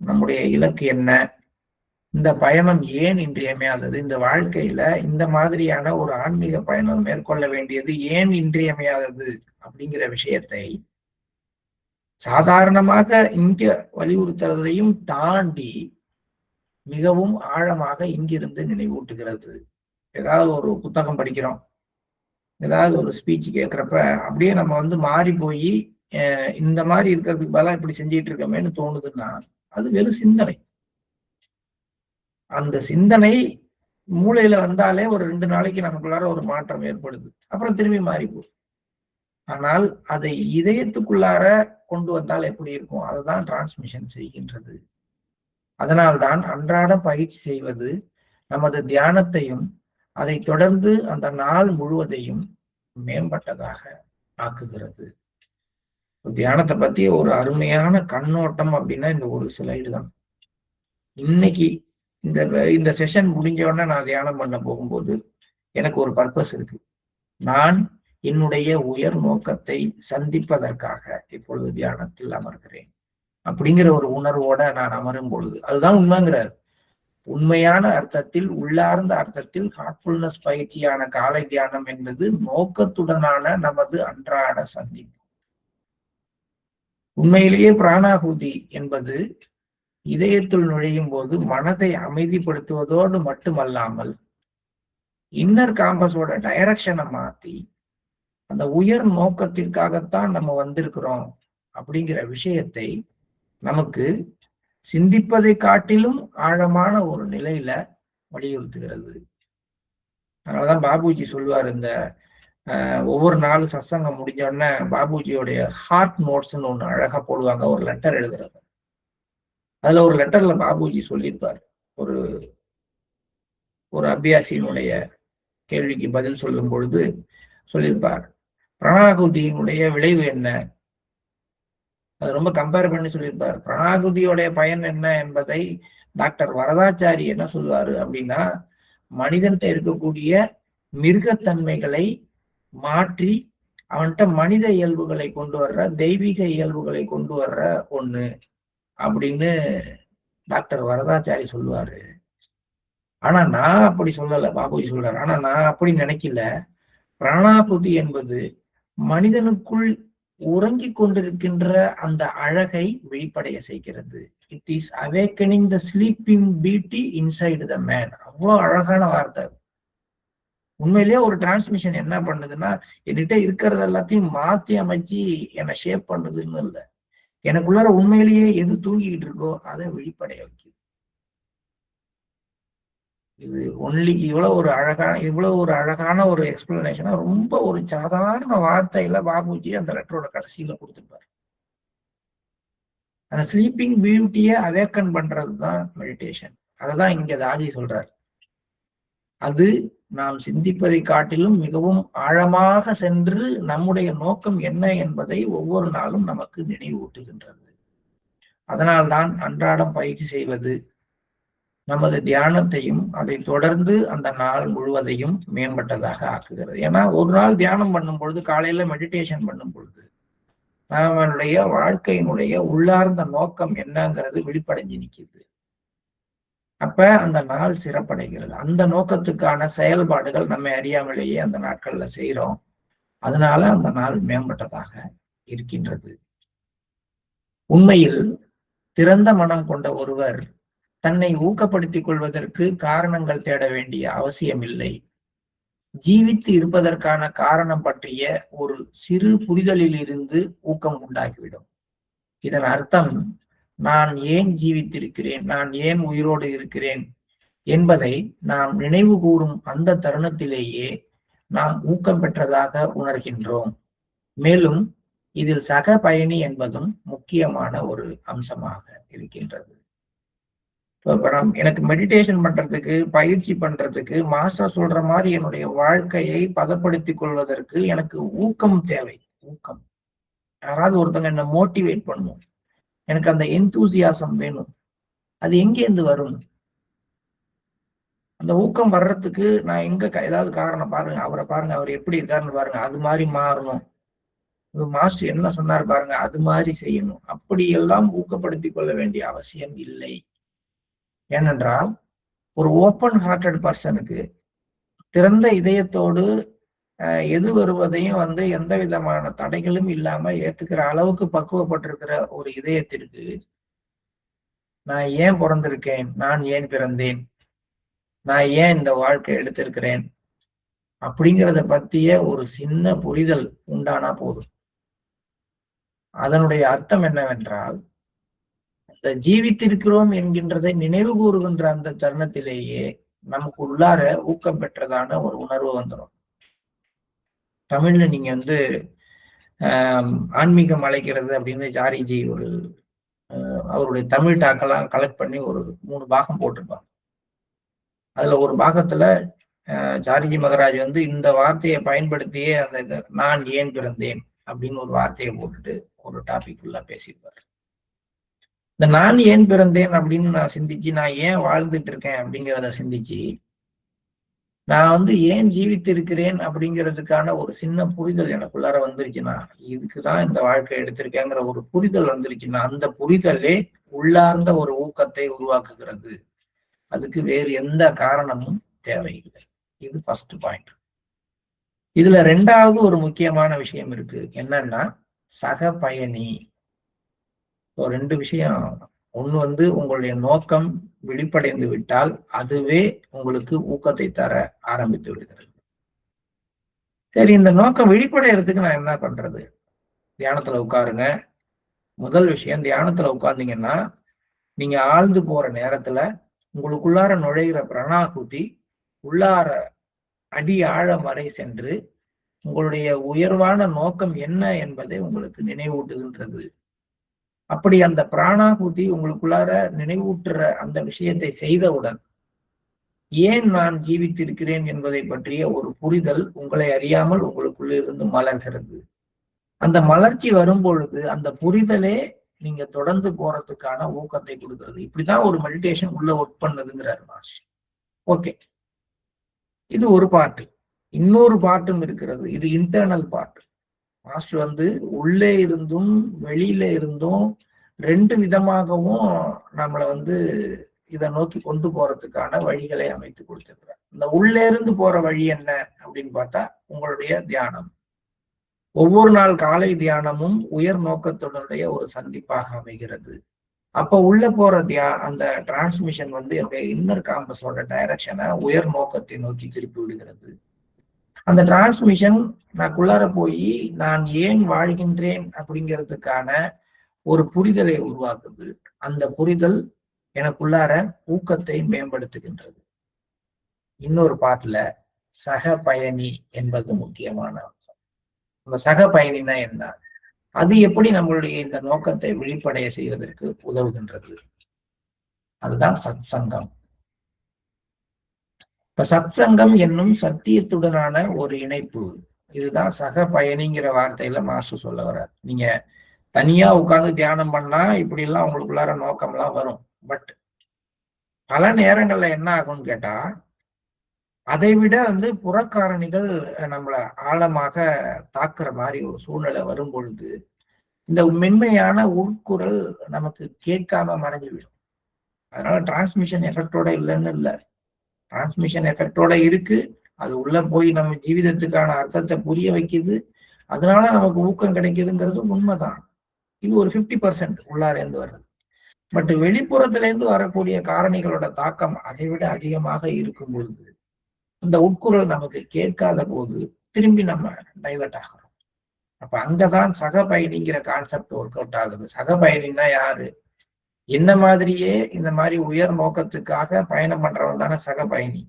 [SPEAKER 1] நம்முடைய இலக்கு என்ன? இந்த பயணம் ஏன் இன்றியமையாதது? இந்த வாழ்க்கையில இந்த மாதிரியான ஒரு ஆன்மீக பயணம் மேற்கொள்ள வேண்டியது ஏன் இன்றியமையாதது அப்படிங்கிற விஷயத்தை சாதாரணமாக இங்க வலியுறுத்துறதையும் தாண்டி மிகவும் ஆழமாக இங்கிருந்து நினைவூட்டுகிறது. ஏதாவது ஒரு புத்தகம் படிக்கிறோம், ஏதாவது ஒரு ஸ்பீச் கேட்கிறப்ப அப்படியே நம்ம மாறி போய் இந்த மாதிரி இருக்கிறதுக்கு பதிலாக இப்படி செஞ்சிட்டு இருக்கோமேன்னு தோணுதுன்னா அது வெறும் சிந்தனை. அந்த சிந்தனை மூளையில வந்தாலே ஒரு 2 நாளைக்கு நமக்குள்ளார ஒரு மாற்றம் ஏற்படுது, அப்புறம் திரும்பி மாறி போகுது. ஆனால் அதை இதயத்துக்குள்ளார கொண்டு வந்தால் எப்படி இருக்கும்? அதுதான் டிரான்ஸ்மிஷன் செய்கின்றது. அதனால்தான் அன்றாட பயிற்சி செய்வது நமது தியானத்தையும் அதை தொடர்ந்து அந்த நாள் முழுவதையும் மேம்பட்டதாக ஆக்குகிறது. தியானத்தை பத்தி ஒரு அருமையான கண்ணோட்டம் அப்படின்னா இந்த ஒரு ஸ்லைடு தான். இன்னைக்கு இந்த செஷன் முடிஞ்ச உடனே நான் தியானம் பண்ண போகும்போது எனக்கு ஒரு பர்பஸ் இருக்கு. நான் என்னுடைய உயர் நோக்கத்தை சந்திப்பதற்காக இப்பொழுது தியானத்தில் அமர்கிறேன் அப்படிங்கிற ஒரு உணர்வோட நான் அமரும் பொழுது அதுதான் உண்மைங்கிறார். உண்மையான அர்த்தத்தில், உள்ளார்ந்த அர்த்தத்தில் ஹார்ட்ஃபுல்னஸ் பயிற்சியான காலை தியானம் என்பது நோக்கத்துடனான நமது அன்றாட சந்திப்பு. உண்மையிலேயே பிராணாகுதி என்பது இதயத்தில் நுழையும் போது மனதை அமைதிப்படுத்துவதோடு மட்டுமல்லாமல் இன்னர் காம்பஸோட டைரக்ஷனை மாத்தி அந்த உயர் நோக்கத்திற்காகத்தான் நம்ம வந்திருக்கிறோம் அப்படிங்கிற விஷயத்தை நமக்கு சிந்திப்பதை காட்டிலும் ஆழமான ஒரு நிலையில வலியுறுத்துகிறது. அதனாலதான் பாபுஜி சொல்லுவார், இந்த ஒவ்வொரு நாளும் சத்சங்கம் முடிஞ்ச உடனே பாபுஜியோடைய ஹார்ட் நோட்ஸ்ன்னு ஒண்ணு அழகா போடுவாங்க, ஒரு லெட்டர் எழுதுறது. அதுல ஒரு லெட்டர்ல பாபுஜி சொல்லியிருப்பார், ஒரு ஒரு அபியாசியினுடைய கேள்விக்கு பதில் சொல்லும் பொழுது சொல்லியிருப்பார், பிரணாகுதியினுடைய விளைவு என்ன? அது ரொம்ப கம்பேர் பண்ணி சொல்லியிருப்பார். பிரணாகுதியோடைய பயன் என்ன என்பதை டாக்டர் வரதாச்சாரி என்ன சொல்லுவாரு அப்படின்னா, மனிதன்கிட்ட இருக்கக்கூடிய மிருகத்தன்மைகளை மாற்றி அவன்கிட்ட மனித இயல்புகளை கொண்டு வர்ற, தெய்வீக இயல்புகளை கொண்டு வர்ற ஒண்ணு அப்படின்னு டாக்டர் வரதாச்சாரி சொல்லுவாரு. ஆனா நான் அப்படி சொல்லல, பாபுஜி சொல்றாரு. ஆனா நான் அப்படி நினைக்கல. பிராணாகுதி என்பது மனிதனுக்குள் உறங்கிக் கொண்டிருக்கின்ற அந்த அழகை வெளிப்படைய செய்கிறது. It is awakening the sleeping beauty inside the man. அவ்வளவு அழகான வார்த்தை. உண்மையிலேயே ஒரு டிரான்ஸ்மிஷன் என்ன பண்ணுதுன்னா, என்கிட்ட இருக்கிறது எல்லாத்தையும் மாத்தி அமைச்சு என்னை ஷேப் பண்ணுதுன்னு இல்லை, எனக்குள்ளார உண்மையிலேயே எது தூங்கிக்கிட்டு இருக்கோ அதை வெளிப்படைய வைக்குது. இது இவ்வளவு ஒரு அழகான ஒரு எக்ஸ்பிளனேஷனா ரொம்ப ஒரு சாதாரண வார்த்தையில பாபுஜி அந்த லெட்டரோட கடைசியில கொடுத்துருப்பாரு. அந்த ஸ்லீப்பிங் பியூட்டியை அவேக்கன் பண்றதுதான் மெடிடேஷன். அததான் இங்க தாஜி சொல்றாரு. அது நாம் சிந்திப்பதை காட்டிலும் மிகவும் ஆழமாக சென்று நம்முடைய நோக்கம் என்ன என்பதை ஒவ்வொரு நாளும் நமக்கு நினைவூட்டுகின்றது. அதனால்தான் அன்றாடம் பயிற்சி செய்வது நமது தியானத்தையும் அதை தொடர்ந்து அந்த நாள் முழுவதையும் மேம்பட்டதாக ஆக்குகிறது. ஏன்னா ஒரு நாள் தியானம் பண்ணும் பொழுது, காலையில மெடிடேஷன் பண்ணும் பொழுது நம்மளுடைய வாழ்க்கையினுடைய உள்ளார்ந்த நோக்கம் என்னங்கிறது வெளிப்படைஞ்சு நிற்கிது. அப்ப அந்த நாள் சிறப்படைகிறது. அந்த நோக்கத்துக்கான செயல்பாடுகள் நம்ம அறியாமலேயே அந்த நாட்கள்ல செய்யறோம். அதனால அந்த நாள் மேம்பட்டதாக இருக்கின்றது. உண்மையில் திறந்த மனம் கொண்ட ஒருவர் தன்னை ஊக்கப்படுத்திக் கொள்வதற்கு காரணங்கள் தேட வேண்டிய அவசியமில்லை. ஜீவித்து இருப்பதற்கான காரணம் பற்றிய ஒரு சிறு புரிதலில் இருந்து ஊக்கம் உண்டாகிவிடும். இதன் அர்த்தம், நான் ஏன் ஜீவித்திருக்கிறேன், நான் ஏன் உயிரோடு இருக்கிறேன் என்பதை நாம் நினைவு கூறும் அந்த தருணத்திலேயே நாம் ஊக்கம் பெற்றதாக உணர்கின்றோம். மேலும் இதில் சக பயணி என்பதும் முக்கியமான ஒரு அம்சமாக இருக்கின்றது. இப்ப எனக்கு மெடிடேஷன் பண்றதுக்கு, பயிற்சி பண்றதுக்கு, மாஸ்டர் சொல்ற மாதிரி என்னுடைய வாழ்க்கையை பதப்படுத்திக் கொள்வதற்கு எனக்கு ஊக்கம் தேவை. ஊக்கம், யாராவது ஒருத்தங்க என்ன மோட்டிவேட் பண்ணும், எனக்கு அந்த எந்தூசியாசம் வேணும். அது எங்கேருந்து வரும்? அந்த ஊக்கம் வர்றதுக்கு நான் எங்க ஏதாவது காரணம் பாருங்க, அவரை பாருங்க, அவர் எப்படி இருக்காருன்னு பாருங்க, அது மாதிரி மாறணும், மாஸ்டர் என்ன சொன்னார் பாருங்க, அது மாதிரி செய்யணும், அப்படி எல்லாம் ஊக்கப்படுத்திக் கொள்ள வேண்டிய அவசியம் இல்லை. ஏனென்றால் ஒரு ஓப்பன் ஹார்ட்டட் பர்சனுக்கு, திறந்த இதயத்தோடு எது வருவதையும் எந்த விதமான தடைகளும் இல்லாம ஏத்துக்கிற அளவுக்கு பக்குவப்பட்டிருக்கிற ஒரு இதயத்திற்கு, நான் ஏன் பிறந்திருக்கேன், நான் ஏன் பிறந்தேன், நான் ஏன் இந்த வாழ்க்கை எடுத்திருக்கிறேன் அப்படிங்கிறத பத்திய ஒரு சின்ன புரிதல் உண்டானா போதும். அதனுடைய அர்த்தம் என்னவென்றால், இந்த ஜீவித்திருக்கிறோம் என்கின்றதை நினைவு கூறுகின்ற அந்த தருணத்திலேயே நமக்கு உள்ளார ஊக்கம் பெற்றதான ஒரு உணர்வு வந்துடும். தமிழ்ல நீங்க ஆன்மீகம் அழைக்கிறது அப்படின்னு ஜாரிஜி அவருடைய தமிழ் டாக்கெல்லாம் கலெக்ட் பண்ணி ஒரு 3 பாகம் போட்டிருப்பாங்க. அதுல ஒரு பாகத்துல ஜாரிஜி மகராஜ் இந்த வார்த்தையை பயன்படுத்தியே அந்த நான் ஏன் பிறந்தேன் அப்படின்னு ஒரு வார்த்தையை போட்டுட்டு ஒரு டாபிக் ஃபுல்லா பேசியிருப்பாரு. இந்த நான் ஏன் பிறந்தேன் அப்படின்னு நான் சிந்திச்சு, நான் ஏன் வாழ்ந்துட்டு இருக்கேன் அப்படிங்கிறத சிந்திச்சு, நான் ஏன் ஜீவித்து இருக்கிறேன் அப்படிங்கிறதுக்கான ஒரு சின்ன புரிதல் எனக்குள்ளார வந்துருச்சுன்னா, இதுக்குதான் இந்த வாழ்க்கை எடுத்திருக்கேங்கிற ஒரு புரிதல் வந்துருச்சுன்னா, அந்த புரிதலே உள்ளார்ந்த ஒரு ஊக்கத்தை உருவாக்குகிறது. அதுக்கு வேறு எந்த காரணமும் தேவையில்லை. இது ஃபர்ஸ்ட் பாயிண்ட். இதுல 2வது ஒரு முக்கியமான விஷயம் இருக்கு. என்னன்னா, சக பயணி. 2 விஷயம். ஒண்ணு உங்களுடைய நோக்கம் வெளிப்படைந்து விட்டால் அதுவே உங்களுக்கு ஊக்கத்தை தர ஆரம்பித்து விடுகிறது. சரி, இந்த நோக்கம் வெளிப்படைறதுக்கு நான் என்ன பண்றது? தியானத்துல உட்காருங்க. முதல் விஷயம், தியானத்துல உட்கார்ந்தீங்கன்னா நீங்க ஆழ்ந்து போற நேரத்துல உங்களுக்குள்ளார நுழைகிற பிரணாகுதி உள்ளார அடி ஆழம் வரை சென்று உங்களுடைய உயர்வான நோக்கம் என்ன என்பதை உங்களுக்கு நினைவூட்டுகின்றது. அப்படி அந்த பிராணாகுதி உங்களுக்குள்ளார நினைவூட்டுற அந்த விஷயத்தை செய்தவுடன் ஏன் நான் ஜீவித்திருக்கிறேன் என்பதை பற்றிய ஒரு புரிதல் உங்களை அறியாமல் உங்களுக்குள்ளிருந்து மலர்கிறது. அந்த மலர்ச்சி வரும் பொழுது அந்த புரிதலே நீங்க தொடர்ந்து போறதுக்கான ஊக்கத்தை கொடுக்கிறது. இப்படிதான் ஒரு மெடிடேஷன் உள்ள ஒர்க் பண்ணுதுங்கிறாரு மாஸ்டர். ஓகே, இது ஒரு பார்ட். இன்னொரு பார்ட்டும் இருக்கிறது. இது இன்டர்னல் பார்ட். மாஸ்டர் உள்ளே இருந்தும் வெளியில இருந்தும் 2 விதமாகவும் நம்மளை இதை நோக்கி கொண்டு போறதுக்கான வழிகளை அமைத்து கொடுத்திருக்கிறார். இந்த உள்ளே இருந்து போற வழி என்ன அப்படின்னு பார்த்தா, உங்களுடைய தியானம். ஒவ்வொரு நாள் காலை தியானமும் உயர் நோக்கத்துடைய ஒரு சந்திப்பாக அமைகிறது. அப்ப உள்ள போற அந்த டிரான்ஸ்மிஷன் என்னுடைய இன்னர் காம்பஸோட டைரக்ஷனை உயர் நோக்கத்தை நோக்கி திருப்பி விடுகிறது. அந்த டிரான்ஸ்மிஷன் நாக்குள்ளார போய் நான் ஏன் வாழ்கின்றேன் அப்படிங்கிறதுக்கான ஒரு புரிதலை உருவாக்குது. அந்த புரிதல் எனக்குள்ளார ஊக்கத்தை மேம்படுத்துகின்றது. இன்னொரு பாட்டுல சக பயணி என்பது முக்கியமான அம்சம். அந்த சக பயணினா என்ன, அது எப்படி நம்மளுடைய இந்த நோக்கத்தை வெளிப்படைய செய்வதற்கு உதவுகின்றது? அதுதான் சத் சங்கம். இப்ப சத் சங்கம் என்னும் சத்தியத்துடனான ஒரு இணைப்பு. இதுதான் சக பயணிங்கிற வார்த்தையில மாஸ்டர் சொல்ல வர்றார். நீங்க தனியா உட்கார்ந்து தியானம் பண்ணா இப்படி எல்லாம் உங்களுக்குள்ளார நோக்கம்லாம் வரும். பட் பல நேரங்கள்ல என்ன ஆகும்னு கேட்டா, அதை விட புறக்காரணிகள் நம்மளை ஆழமாக தாக்குற மாதிரி ஒரு சூழ்நிலை வரும் பொழுது இந்த மென்மையான உட்குரல் நமக்கு கேட்காம மறைஞ்சுவிடும். அதனால டிரான்ஸ்மிஷன் எஃபெக்டோட இல்லைன்னு இல்லை, டிரான்ஸ்மிஷன் எஃபெக்டோட இருக்கு. அது உள்ள போய் நம்ம ஜீவிதத்துக்கான அர்த்தத்தை புரிய வைக்குது. அதனால நமக்கு ஊக்கம் கிடைக்குதுங்கிறது உண்மைதான். இது ஒரு 50% உள்ளார இருந்து வருது. பட் வெளிப்புறத்துல இருந்து வரக்கூடிய காரணிகளோட தாக்கம் அதை விட அதிகமாக இருக்கும் பொழுது இந்த உட்குரல் நமக்கு கேட்காத போது திரும்பி நம்ம டைவர்ட் ஆகிறோம். அப்ப அங்கதான் சக பயணிங்கிற கான்செப்ட் ஒர்க் அவுட் ஆகுது. சக பயணின்னா யாரு? என்ன மாதிரியே இந்த மாதிரி உயர் நோக்கத்துக்காக பயணம் பண்றவன் தானே சக பயணி.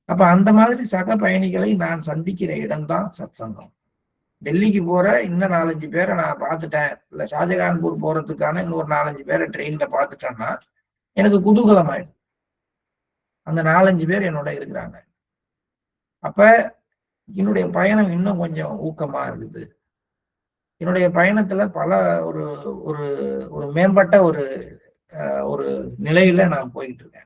[SPEAKER 1] அப்ப அந்த மாதிரி சக பயணிகளை நான் சந்திக்கிற இடம்தான் சத்சங்கம். டெல்லிக்கு போற இன்னும் 4-5 பேரை நான் பார்த்துட்டேன், இல்ல ஷாஜகான்பூர் போறதுக்கான இன்னொரு 4-5 பேரை ட்ரெயின்ல பார்த்துட்டேன்னா எனக்கு குதூகலம் ஆயிடும். அந்த 4-5 பேர் என்னோட இருக்கிறாங்க. அப்ப என்னுடைய பயணம் இன்னும் கொஞ்சம் ஊக்கமா இருக்குது. என்னுடைய பயணத்துல பல ஒரு ஒரு ஒரு மேம்பட்ட ஒரு ஒரு நிலையில நான் போயிட்டு இருக்கேன்.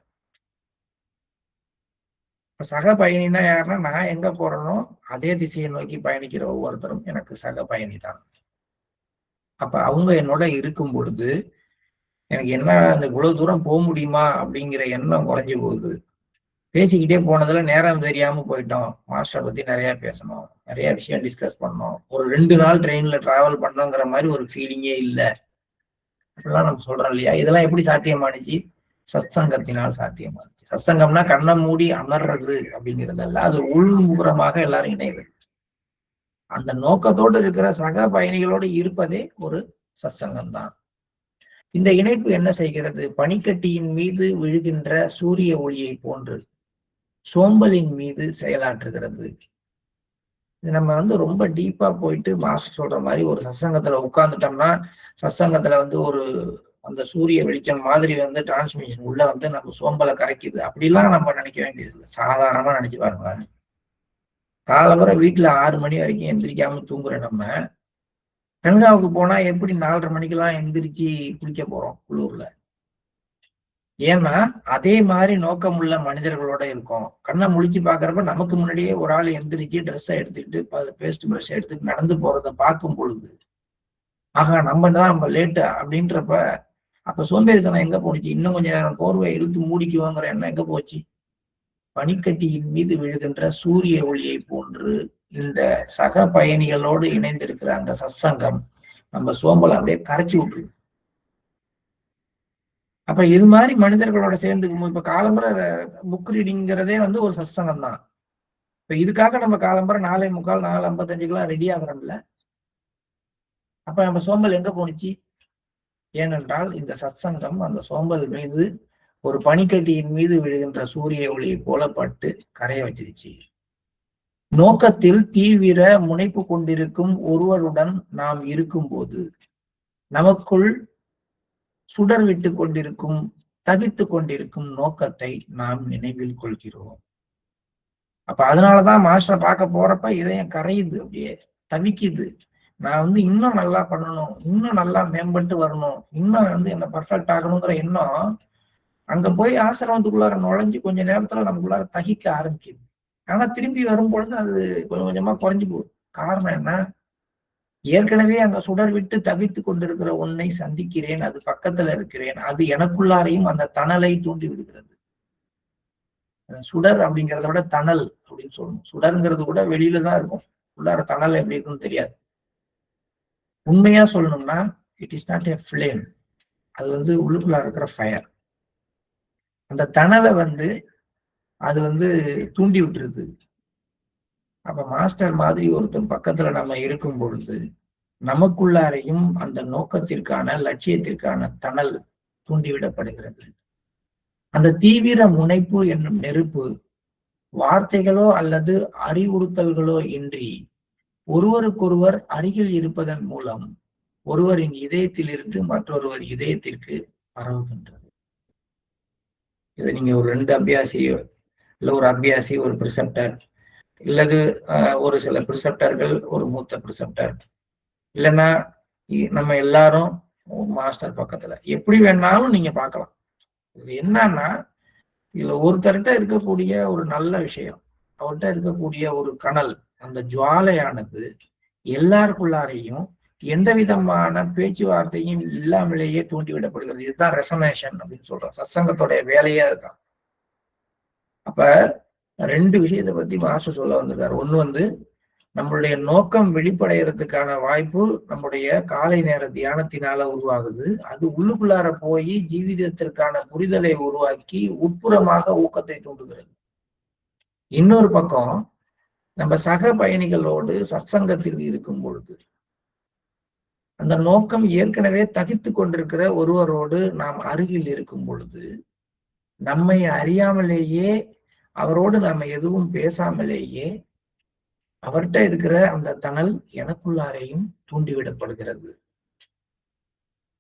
[SPEAKER 1] சக பயணினா யாருன்னா, நான் எங்க போறேனோ அதே திசையை நோக்கி பயணிக்கிற ஒவ்வொருத்தரும் எனக்கு சக பயணி தான். அப்ப அவங்க என்னோட இருக்கும் பொழுது எனக்கு என்ன அந்த இவ்வளவு தூரம் போக முடியுமா அப்படிங்கிற எண்ணம் குறைஞ்சு போகுது. பேசிக்கிட்டே போனதுல நேரம் தெரியாம போயிட்டோம். மாஸ்டரை பத்தி நிறைய பேசணும், நிறைய விஷயம் டிஸ்கஸ் பண்ணோம், ஒரு 2 நாள் ட்ரெயின்ல டிராவல் பண்ணோங்கிற மாதிரி ஒரு ஃபீலிங்கே இல்லை அப்படிலாம் நம்ம சொல்றோம் இல்லையா? இதெல்லாம் எப்படி சாத்தியமானுச்சு? சத்சங்கத்தினால் சாத்தியமானுச்சு. சத்சங்கம்னா கண்ணை மூடி அமர்றது அப்படிங்கிறதல்ல, அது உள்முகரமாக எல்லாரும் இணைவது. அந்த நோக்கத்தோடு இருக்கிற சக பயணிகளோடு இருப்பதே ஒரு சத்சங்கம் தான். இந்த இணைப்பு என்ன செய்கிறது? பனிக்கட்டியின் மீது விழுகின்ற சூரிய ஒளியை போன்று சோம்பலின் மீது செயலாற்றுகிறது. இது நம்ம ரொம்ப டீப்பா போயிட்டு மாஸ்டர் சொல்ற மாதிரி ஒரு சத்சங்கத்துல உட்கார்ந்துட்டோம்னா, சத்சங்கத்துல ஒரு அந்த சூரிய வெளிச்சம் மாதிரி டிரான்ஸ்மிஷன் உள்ள நம்ம சோம்பலை கரைக்குது அப்படிலாம் நம்ம நினைக்க வேண்டியது இல்லை. சாதாரணமா நினைச்சு பாருங்க. காலம்பரை வீட்டுல 6 மணி வரைக்கும் எந்திரிக்காம தூங்குற நம்ம கங்காவுக்கு போனா எப்படி 4:30 மணிக்கெல்லாம் எந்திரிச்சு குளிக்க போறோம் குளூர்ல? ஏன்னா அதே மாதிரி நோக்கம் உள்ள மனிதர்களோட இருக்கும். கண்ணை முழிச்சு பாக்குறப்ப நமக்கு முன்னாடியே ஒரு ஆள் எந்திரிச்சு ட்ரெஸ்ஸை எடுத்துக்கிட்டு பேஸ்ட் பிரஷ் எடுத்துட்டு நடந்து போறதை பார்க்கும் பொழுது, ஆகா நம்ம லேட்டு அப்படின்றப்ப அப்ப சோம்பேறித்தனம் எங்க போனுச்சு? இன்னும் கொஞ்சம் நேரம் போர்வை இழுத்து மூடிக்குவாங்கிற எண்ணம் எங்க போச்சு? பனிக்கட்டியின் மீது விழுகின்ற சூரிய ஒளியை போன்று இந்த சக பயணிகளோடு இணைந்திருக்கிற அந்த சத்சங்கம் நம்ம சோம்பலை அப்படியே கரைச்சி விட்டுருது. அப்ப இது மாதிரி மனிதர்களோட சேர்ந்துக்கும் இப்ப காலம்பரை புக் ரீடிங்கிறதே ஒரு சத்சங்கம் தான். இப்ப இதுக்காக நம்ம காலம்பரை 4:45 4:55 ரெடி ஆகிறோம்ல. அப்ப நம்ம சோம்பல் எங்க போனுச்சு? ஏனென்றால் இந்த சத்சங்கம் அந்த சோம்பல் மீது ஒரு பனிக்கட்டியின் மீது விழுகின்ற சூரிய ஒளியை போல பட்டு கரைய வச்சிருச்சு. நோக்கத்தில் தீவிர முனைப்பு கொண்டிருக்கும் ஒருவருடன் நாம் இருக்கும்போது நமக்குள் சுடர் விட்டு கொண்டிருக்கும் தகித்து கொண்டிருக்கும் நோக்கத்தை நாம் நினைவில் கொள்கிறோம். அப்ப அதனாலதான் மாஸ்டரை பார்க்க போறப்ப இதயம் கரையுது, அப்படியே தவிக்குது. நான் இன்னும் நல்லா பண்ணணும், இன்னும் நல்லா மேம்பட்டு வரணும், இன்னும் என்ன பர்ஃபெக்ட் ஆகணுங்கிற எண்ணம் அங்க போய் ஆசிரமத்துக்குள்ளார நுழைஞ்சு கொஞ்ச நேரத்துல நமக்குள்ளார தகிக்க ஆரம்பிக்குது. ஆனா திரும்பி வரும்பொழுது அது கொஞ்சம் கொஞ்சமா குறைஞ்சு போகுது. காரணம் என்ன? ஏற்கனவே அங்க சுடர் விட்டு தகித்து கொண்டிருக்கிற ஒன்னை சந்திக்கிறேன், அது பக்கத்துல இருக்கிறேன், அது எனக்குள்ளாரையும் அந்த தணலை தூண்டி விடுகிறது. சுடர் அப்படிங்கிறத விட தணல் அப்படின்னு சொல்லணும். சுடருங்கிறது கூட வெளியில தான் இருக்கும், உள்ளார தணல் எப்படி இருக்குன்னு தெரியாது. உண்மையா சொல்லணும்னா it is not a flame, அது உள்ளுக்குள்ளார இருக்கிற ஃபயர். அந்த தணலை அது தூண்டி விட்டுருது. அப்ப மாஸ்டர் மாதிரி ஒருத்தர் பக்கத்துல நம்ம இருக்கும் பொழுது நமக்குள்ளாரையும் அந்த நோக்கத்திற்கான லட்சியத்திற்கான தணல் தூண்டிவிடப்படுகிறது. அந்த தீவிர முனைப்பு என்னும் நெருப்பு வார்த்தைகளோ அல்லது அறிவுறுத்தல்களோ இன்றி ஒருவருக்கொருவர் அருகில் இருப்பதன் மூலம் ஒருவரின் இதயத்திலிருந்து மற்றொருவர் இதயத்திற்கு பரவுகின்றது. இதை நீங்க ஒரு 2 அபியாசியோ இல்ல ஒரு அபியாசி, ஒரு பிரிசெப்டர், இல்லது ஒரு சில பிரிசெப்டர்கள், ஒரு மூத்த பிரிசெப்டர், இல்லைன்னா நம்ம எல்லாரும் மாஸ்டர் பக்கத்துல எப்படி வேணாலும் நீங்க பார்க்கலாம். இது என்னன்னா இதுல ஒருத்தர்கிட்ட இருக்கக்கூடிய ஒரு நல்ல விஷயம், அவர்கிட்ட இருக்கக்கூடிய ஒரு கனல், அந்த ஜுவாலையானது எல்லாருக்குள்ளாரையும் எந்த விதமான பேச்சுவார்த்தையும் இல்லாமலேயே தூண்டிவிடப்படுகிறது. இதுதான் ரெசனேஷன் அப்படின்னு சொல்றோம். சத்சங்கத்தோடைய வேலையே அதுதான். அப்ப 2 விஷயத்தை பத்தி மாஸ்டர் சொல்ல வந்திருக்காரு. ஒண்ணு நம்மளுடைய நோக்கம் வெளிப்படைகிறதுக்கான வாய்ப்பு நம்முடைய காலை நேர தியானத்தினால உருவாகுது. அது உள்ளுக்குள்ளார போய் ஜீவிதத்திற்கான புரிதலை உருவாக்கி உட்புறமாக ஊக்கத்தை தூண்டுகிறது. இன்னொரு பக்கம் நம்ம சக பயணிகளோடு சத்சங்கத்தில் இருக்கும் பொழுது அந்த நோக்கம் ஏற்கனவே தகித்து கொண்டிருக்கிற ஒருவரோடு நாம் அருகில் இருக்கும் பொழுது நம்மை அறியாமலேயே அவரோடு நாம எதுவும் பேசாமலேயே அவர்கிட்ட இருக்கிற அந்த தணல் எனக்குள்ளாரையும் தூண்டிவிடப்படுகிறது.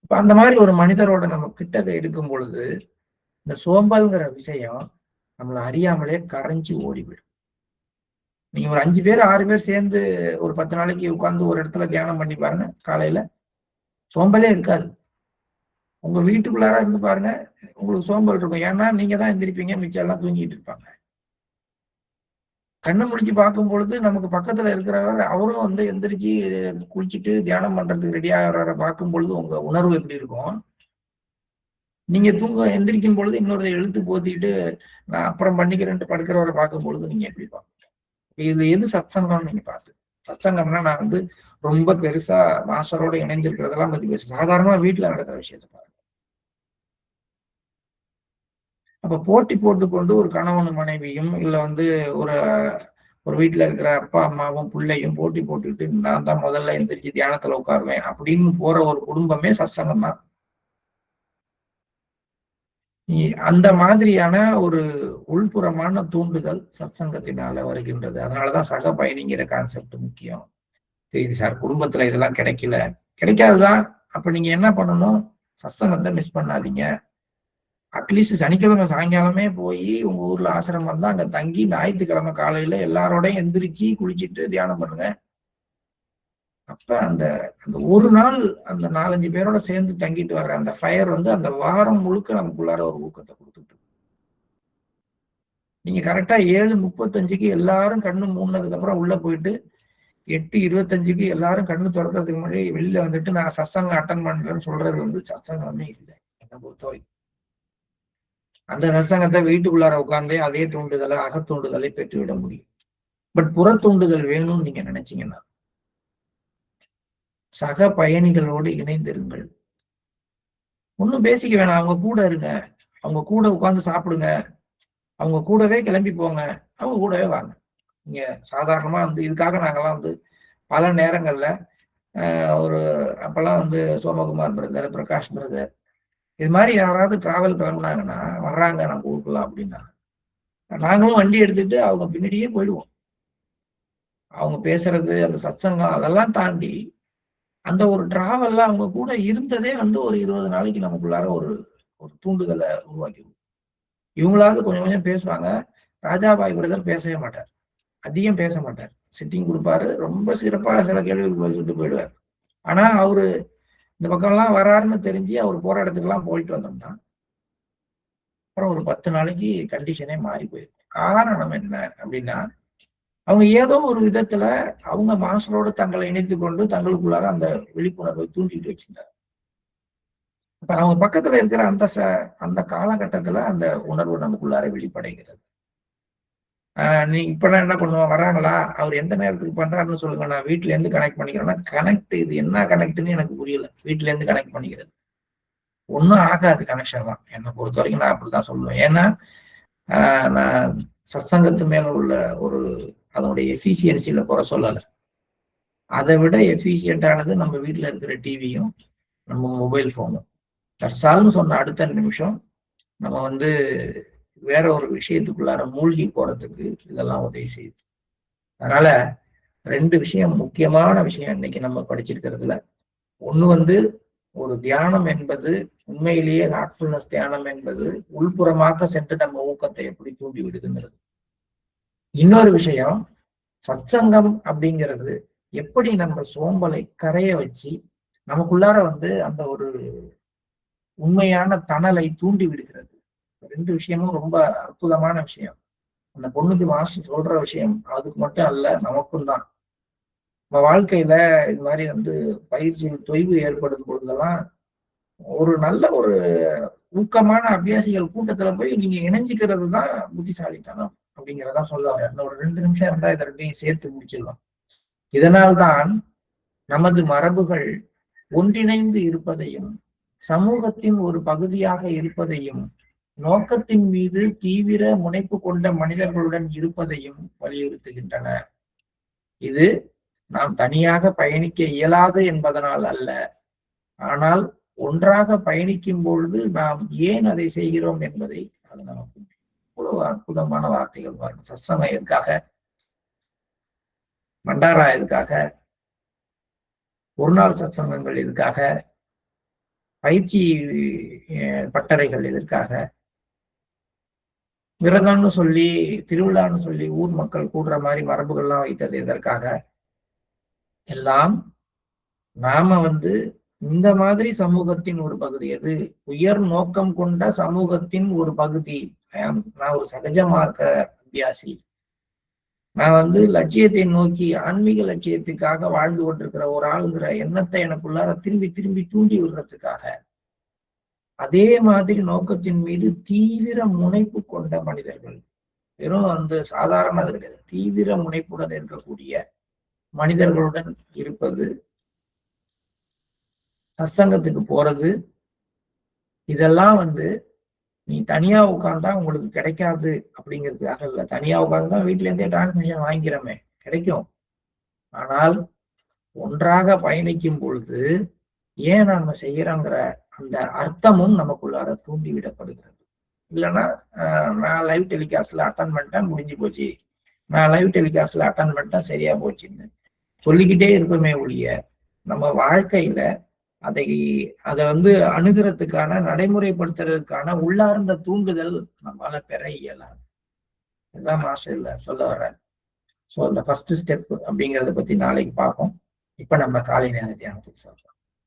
[SPEAKER 1] இப்ப அந்த மாதிரி ஒரு மனிதரோட நம்ம கிட்டக்க இருக்கும் பொழுது இந்த சோம்பல்ங்கிற விஷயம் நம்மளை அறியாமலே கரைஞ்சி ஓடிவிடும். நீங்க ஒரு 5 பேர் 6 பேர் சேர்ந்து ஒரு 10 நாளைக்கு உட்கார்ந்து ஒரு இடத்துல தியானம் பண்ணி பாருங்க, காலையில சோம்பலே இருக்காது. உங்க வீட்டுக்குள்ளார இருந்து பாருங்க, உங்களுக்கு சோம்பல் இருக்கும். ஏன்னா நீங்க தான் எந்திரிப்பீங்க, மிச்சம் எல்லாம் தூங்கிட்டு இருப்பாங்க. கண்ணை முடிச்சு பார்க்கும் பொழுது நமக்கு பக்கத்துல இருக்கிறவர் அவரும் வந்து எந்திரிச்சு குளிச்சுட்டு தியானம் பண்றதுக்கு ரெடி ஆகிறவரை பார்க்கும் பொழுது உங்க உணர்வு எப்படி இருக்கும்? நீங்க எந்திரிக்கும் பொழுது இன்னொரு எழுத்து போத்திட்டு நான் அப்புறம் பண்ணிக்கிறேன்ட்டு படுக்கிறவரை பார்க்கும் பொழுது நீங்க எப்படி பார்ப்பீங்க? இதுல எது சத்சங்கம்னு நீங்க பார்த்து. சத்சங்கம்னா நான் வந்து ரொம்ப பெருசா மாஸ்டரோட இணைந்திருக்கிறதெல்லாம் பத்தி பேச, சாதாரணமா வீட்டுல நடக்கிற விஷயத்த பாருங்க. அப்ப போட்டி போட்டுக்கொண்டு ஒரு கணவனும் மனைவியும் இல்ல வந்து ஒரு ஒரு வீட்டுல இருக்கிற அப்பா அம்மாவும் பிள்ளையும் போட்டி போட்டுக்கிட்டு நான் தான் முதல்ல எந்திரிச்சு தியானத்துல உட்காருவேன் அப்படின்னு போற ஒரு குடும்பமே சத்சங்கம் தான். அந்த மாதிரியான ஒரு உள்புறமான தூண்டுதல் சத்சங்கத்தினால வருகின்றது. அதனாலதான் சக பயணிங்கிற கான்செப்ட் முக்கியம். சரி சார், குடும்பத்துல இதெல்லாம் கிடைக்காதுதான். அப்ப நீங்க என்ன பண்ணணும்? சத்சங்கத்தை மிஸ் பண்ணாதீங்க. அட்லீஸ்ட் சனிக்கிழமை சாயங்காலமே போய் உங்க ஊர்ல ஆசிரமம் தான், அங்க தங்கி ஞாயிற்றுக்கிழமை காலையில எல்லாரோடையும் எந்திரிச்சு குளிச்சுட்டு தியானம் பண்ணுங்க. அப்ப அந்த அந்த ஒரு நாள் அந்த 4-5 பேரோட சேர்ந்து தங்கிட்டு வர்ற அந்த ஃபயர் வந்து அந்த வாரம் முழுக்க நமக்குள்ளார ஒரு ஊக்கத்தை கொடுத்துட்டு. நீங்க கரெக்டா 7:35 எல்லாரும் கண்ணு மூடினதுக்கு அப்புறம் உள்ள போயிட்டு 8:25 எல்லாரும் கண்ணு திறக்கிறதுக்கு முன்னாடி வெளியில வந்துட்டு நான் சத்சங்கம் அட்டன் பண்றேன்னு சொல்றது வந்து சத்சங்கமே இல்லை என்னை பொறுத்தவரைக்கும். அந்த சத்சங்கத்தை வீட்டுக்குள்ளார உட்கார்ந்தே அதே தூண்டுதலை அகத்தூண்டுதலை பெற்றுவிட முடியும். பட் புற தூண்டுதல் வேணும்னு நீங்க நினைச்சீங்கன்னா சக பயணிகளோடு இணைந்திருங்கள். ஒன்னும் பேசிக்க வேணாம், அவங்க கூட இருங்க, அவங்க கூட உட்கார்ந்து சாப்பிடுங்க, அவங்க கூடவே கிளம்பி போங்க, அவங்க கூடவே வாங்க. நீங்க சாதாரணமா வந்து இதுக்காக நாங்கெல்லாம் வந்து பல நேரங்கள்ல ஒரு அப்பெல்லாம் வந்து சோமகுமார் பிரதர், பிரகாஷ் பிரதர், இது மாதிரி யாராவது டிராவல் கிளம்புனாங்கன்னா வர்றாங்க நம்ம ஊருக்குலாம் அப்படின்னா நாங்களும் வண்டி எடுத்துட்டு அவங்க பின்னாடியே போயிடுவோம். அவங்க பேசுறது அந்த சத்சங்கம் அதெல்லாம் தாண்டி அந்த ஒரு டிராவல்ல அவங்க கூட இருந்ததே வந்து ஒரு 20 நாளைக்கு நமக்குள்ளார ஒரு ஒரு தூண்டுதலை உருவாக்கிடும். இவங்களாவது கொஞ்சம் கொஞ்சம் பேசுவாங்க. ராஜாபாய் பிரதர் பேசவே மாட்டார், அதிகம் பேச மாட்டார், சிட்டிங் கொடுப்பாரு, ரொம்ப சிறப்பாக சில கேள்விகளுக்கு வச்சுட்டு போயிடுவார். ஆனா அவரு இந்த பக்கம்லாம் வராருன்னு தெரிஞ்சு அவர் போற இடத்துக்கெல்லாம் போயிட்டு வந்தோம்னா அப்புறம் ஒரு 10 நாளைக்கு கண்டிஷனே மாறி போயிடும். காரணம் என்ன அப்படின்னா அவங்க ஏதோ ஒரு விதத்துல அவங்க மாஸ்டரோடு தங்களை இணைத்து கொண்டு தங்களுக்குள்ளார அந்த விழிப்புணர்வை தூண்டிட்டு வச்சிருந்தாங்க. இப்ப அவங்க பக்கத்துல இருக்கிற அந்த காலகட்டத்துல அந்த உணர்வு நமக்குள்ளார வெளிப்படைகிறது. நீ இப்பெல்லாம் என்ன பண்ணுவோம், வராங்களா, அவர் எந்த நேரத்துக்கு பண்றாருன்னு சொல்லுங்க, நான் வீட்டுல இருந்து கனெக்ட் பண்ணிக்கிறேன்னா கனெக்ட், இது என்ன கனெக்ட்னு எனக்கு புரியல. வீட்டுல இருந்து கனெக்ட் பண்ணிக்கிறது ஒன்றும் ஆகாது, கனெக்ஷன் தான் என்னை பொறுத்த வரைக்கும். நான் அப்படிதான் சொல்லுவேன். ஏன்னா நான் சத்சங்கத்து மேல உள்ள ஒரு அதனுடைய எஃபிசியன்சியில குறை சொல்லலை. அதை விட எஃபிசியன்டானது நம்ம வீட்டுல இருக்கிற டிவியும் நம்ம மொபைல் போனும். தற்சால்னு சொன்ன அடுத்த நிமிஷம் நம்ம வந்து வேற ஒரு விஷயத்துக்குள்ளார மூழ்கி போறதுக்கு இதெல்லாம் உதவி செய்யுது. அதனால 2 விஷயம், முக்கியமான விஷயம் இன்னைக்கு நம்ம படிச்சிருக்கிறதுல. ஒண்ணு வந்து ஒரு தியானம் என்பது உண்மையிலேயே ஹார்ட்ஃபுல்னஸ் தியானம் என்பது உள்புறமாக சென்று நம்ம ஊக்கத்தை எப்படி தூண்டி விடுதுங்கிறது. இன்னொரு விஷயம், சத்சங்கம் அப்படிங்கிறது எப்படி நம்ம சோம்பலை கரைய வச்சு நமக்குள்ளார வந்து அந்த ஒரு உண்மையான தணலை தூண்டி விடுகிறது. 2 விஷயமும் ரொம்ப அற்புதமான விஷயம். அந்த பொண்ணுக்கு மாஸ்டர் சொல்ற விஷயம் அதுக்கு மட்டும் அல்ல, நமக்கும் தான். நம்ம வாழ்க்கையில இது மாதிரி வந்து பயிற்சியில் தொய்வு ஏற்படும் பொழுதெல்லாம் ஒரு நல்ல ஒரு ஊக்கமான அபியாசிகள் கூட்டத்துல போய் நீங்க இணைஞ்சிக்கிறது தான் புத்திசாலித்தனம் அப்படிங்கிறதா சொல்ல வர. ஒரு 2 நிமிஷம் இருந்தா இதை 2ஐயும் சேர்த்து முடிச்சிடலாம். இதனால்தான் நமது மரபுகள் ஒன்றிணைந்து இருப்பதையும் சமூகத்தின் ஒரு பகுதியாக இருப்பதையும் நோக்கத்தின் மீது தீவிர முனைப்பு கொண்ட மனிதர்களுடன் இருப்பதையும் வலியுறுத்துகின்றன. இது நாம் தனியாக பயணிக்க இயலாது என்பதனால் அல்ல, ஆனால் ஒன்றாக பயணிக்கும் பொழுது நாம் ஏன் அதை செய்கிறோம் என்பதை அது நமக்கு எவ்வளவு அற்புதமான வார்த்தைகள் பாருங்க. சத்சங்கம் எதுக்காக? மண்டாரா எதுக்காக? ஒரு நாள் சத்சங்கங்கள் எதுக்காக? பயிற்சி பட்டறைகள் எதற்காக? விரதம்னு சொல்லி, திருவிழான்னு சொல்லி ஊர் மக்கள் கூடுற மாதிரி மரபுகள்லாம் வைத்தது எதற்காக? எல்லாம் நாம இந்த மாதிரி சமூகத்தின் ஒரு பகுதி, எது உயர் நோக்கம் கொண்ட சமூகத்தின் ஒரு பகுதி. நான் ஒரு சகஜ மார்க்க அபியாசி. நான் லட்சியத்தை நோக்கி ஆன்மீக லட்சியத்துக்காக வாழ்ந்து கொண்டிருக்கிற ஒரு ஆளுங்கிற எண்ணத்தை எனக்குள்ளார திரும்பி திரும்பி தூண்டி விடுறதுக்காக, அதே மாதிரி நோக்கத்தின் மீது தீவிர முனைப்பு கொண்ட மனிதர்கள், வெறும் சாதாரணது கிடையாது, தீவிர முனைப்புடன் இருக்கக்கூடிய மனிதர்களுடன் இருப்பது, சத்சங்கத்துக்கு போறது, இதெல்லாம் நீ தனியா உட்கார்ந்தா உங்களுக்கு கிடைக்காது அப்படிங்கிறதுக்காக இல்ல. தனியா உட்கார்ந்துதான் வீட்டுல இருந்தே டிரான்ஸ்மிஷன் வாங்கிக்கிறோமே, கிடைக்கும். ஆனால் ஒன்றாக பயணிக்கும் பொழுது ஏன் நாம செய்யறோங்கிற அந்த அர்த்தமும் நமக்குள்ளார தூண்டி விடப்படுகிறது. இல்லைன்னா நான் லைவ் டெலிகாஸ்ட்ல அட்டன் பண்ணிட்டேன், முடிஞ்சு போச்சு, நான் லைவ் டெலிகாஸ்ட்ல அட்டன் பண்ணிட்டேன், சரியா போச்சுன்னு சொல்லிக்கிட்டே இருப்போமே ஒழிய, நம்ம வாழ்க்கையில அதை அணுகிறதுக்கான, நடைமுறைப்படுத்துறதுக்கான உள்ளார்ந்த தூண்டுதல் நம்மளால பெற இயலாது. இதுதான் மாஸ்டர்ல சொல்ல வர்றேன். ஸோ அந்த ஃபர்ஸ்ட் ஸ்டெப் அப்படிங்கிறத பத்தி நாளைக்கு பார்ப்போம். இப்ப நம்ம காலை நேர தியானத்துக்கு சொல்றோம்.